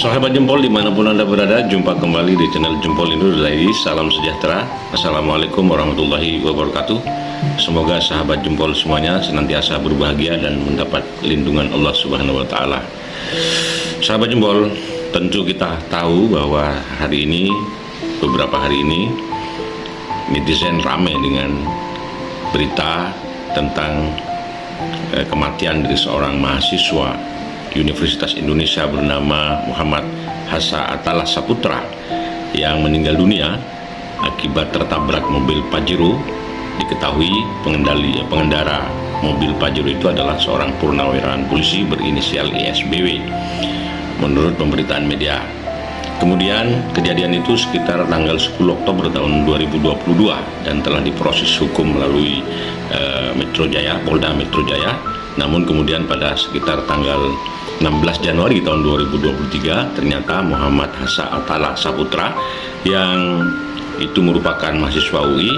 Sahabat Jempol dimanapun Anda berada, jumpa kembali di channel Jempol Indonesia. Salam sejahtera. Assalamualaikum warahmatullahi wabarakatuh. Semoga sahabat Jempol semuanya senantiasa berbahagia dan mendapat lindungan Allah Subhanahu wa Ta'ala. Sahabat Jempol, tentu kita tahu bahwa beberapa hari ini netizen ramai dengan berita tentang kematian dari seorang mahasiswa Universitas Indonesia bernama Muhammad Hasa Attallah Saputra yang meninggal dunia akibat tertabrak mobil Pajero. Diketahui pengendara mobil Pajero itu adalah seorang purnawirawan polisi berinisial ISBW menurut pemberitaan media. Kemudian kejadian itu sekitar tanggal 10 Oktober tahun 2022 dan telah diproses hukum melalui Polda Metro Jaya. Namun kemudian pada sekitar tanggal 16 Januari tahun 2023 ternyata Muhammad Hasa Attallah Saputra yang itu merupakan mahasiswa UI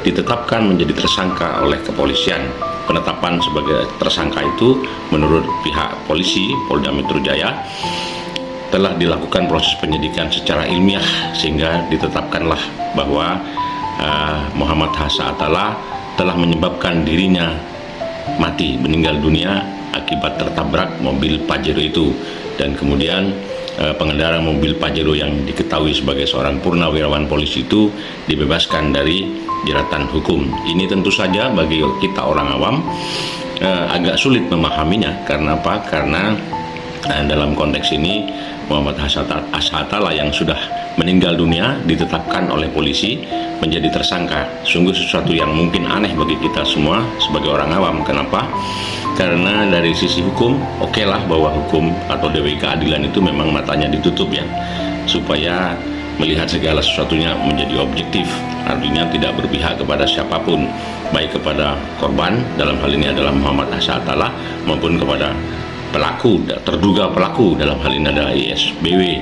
ditetapkan menjadi tersangka oleh kepolisian. Penetapan sebagai tersangka itu menurut pihak polisi Polda Metro Jaya telah dilakukan proses penyidikan secara ilmiah sehingga ditetapkanlah bahwa Muhammad Hasa Attallah telah menyebabkan dirinya mati, meninggal dunia akibat tertabrak mobil Pajero itu. Dan kemudian pengendara mobil Pajero yang diketahui sebagai seorang purnawirawan polisi itu dibebaskan dari jeratan hukum. Ini tentu saja bagi kita orang awam agak sulit memahaminya. Karena apa? Karena dalam konteks ini Muhammad Hasa Attallah yang sudah meninggal dunia ditetapkan oleh polisi menjadi tersangka. Sungguh sesuatu yang mungkin aneh bagi kita semua sebagai orang awam. Kenapa? Karena dari sisi hukum, okelah bahwa hukum atau Dewan Keadilan itu memang matanya ditutup ya, supaya melihat segala sesuatunya menjadi objektif, artinya tidak berpihak kepada siapapun, baik kepada korban, dalam hal ini adalah Muhammad Hasa Attallah, maupun kepada terduga pelaku, dalam hal ini adalah ISBW.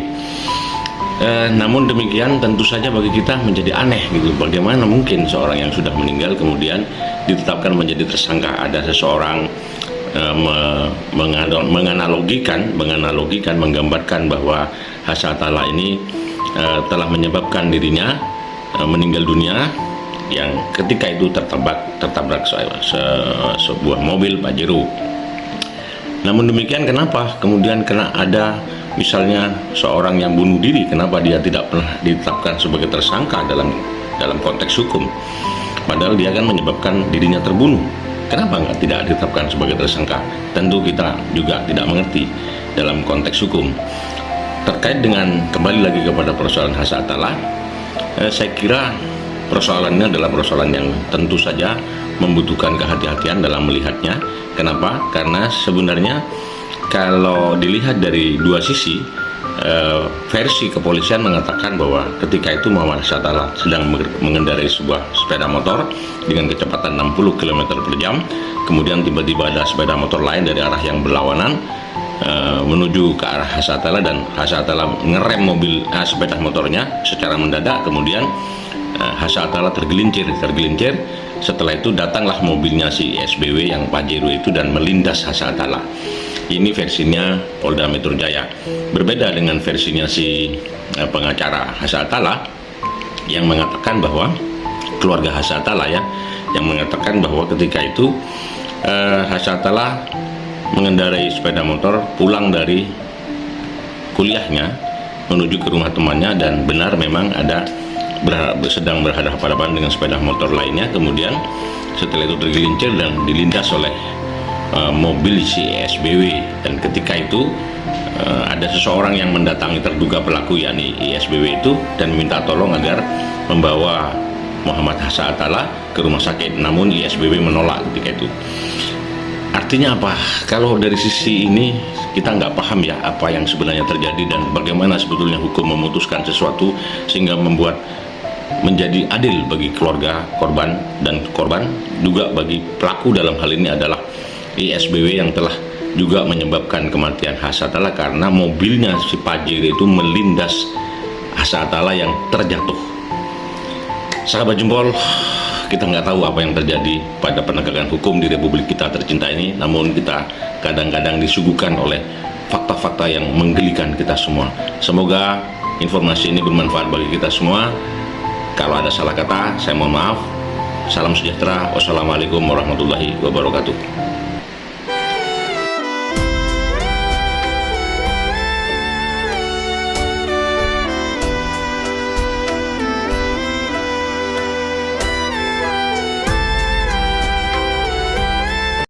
Namun demikian tentu saja bagi kita menjadi aneh gitu, bagaimana mungkin seorang yang sudah meninggal kemudian ditetapkan menjadi tersangka. Ada seseorang menggambarkan bahwa Hasa Attallah ini telah menyebabkan dirinya meninggal dunia yang ketika itu tertabrak sebuah mobil Pajero. Namun demikian, kenapa kemudian ada misalnya seorang yang bunuh diri, kenapa dia tidak pernah ditetapkan sebagai tersangka dalam konteks hukum, padahal dia kan menyebabkan dirinya terbunuh? Kenapa tidak ditetapkan sebagai tersangka? Tentu kita juga tidak mengerti dalam konteks hukum. Terkait dengan kembali lagi kepada persoalan Hasa Attallah, saya kira persoalannya adalah persoalan yang tentu saja membutuhkan kehati-hatian dalam melihatnya. Kenapa? Karena sebenarnya kalau dilihat dari dua sisi, versi kepolisian mengatakan bahwa ketika itu Muhammad Hasa Attallah sedang mengendarai sebuah sepeda motor dengan kecepatan 60 km per jam. Kemudian tiba-tiba ada sepeda motor lain dari arah yang berlawanan menuju ke arah Hasa Attallah, dan Hasa Attallah ngerem sepeda motornya secara mendadak. Kemudian Hasa Attallah tergelincir. Setelah itu datanglah mobilnya si ISBW yang Pajero itu dan melindas Hasa Attallah. Ini versinya Polda Metro Jaya. Berbeda dengan versinya si pengacara Hasa Attallah yang mengatakan bahwa keluarga Hasa Attallah yang mengatakan bahwa ketika itu Hasa Attallah mengendarai sepeda motor pulang dari kuliahnya menuju ke rumah temannya, dan benar memang sedang berhadapan dengan sepeda motor lainnya. Kemudian setelah itu tergelincir dan dilindas oleh mobil si ISBW, dan ketika itu ada seseorang yang mendatangi terduga pelaku yakni ISBW itu dan meminta tolong agar membawa Muhammad Hasa Attallah ke rumah sakit. Namun ISBW menolak ketika itu. Artinya apa? Kalau dari sisi ini kita nggak paham ya apa yang sebenarnya terjadi dan bagaimana sebetulnya hukum memutuskan sesuatu sehingga menjadi adil bagi keluarga korban, dan korban juga bagi pelaku dalam hal ini adalah ISBW yang telah juga menyebabkan kematian Hasa Attallah karena mobilnya si Pajero itu melindas Hasa Attallah yang terjatuh. Sahabat Jempol, kita nggak tahu apa yang terjadi pada penegakan hukum di Republik kita tercinta ini, namun kita kadang-kadang disuguhkan oleh fakta-fakta yang menggelikan kita semua. Semoga informasi ini bermanfaat bagi kita semua. Kalau ada salah kata, saya mohon maaf. Salam sejahtera. Wassalamualaikum warahmatullahi wabarakatuh.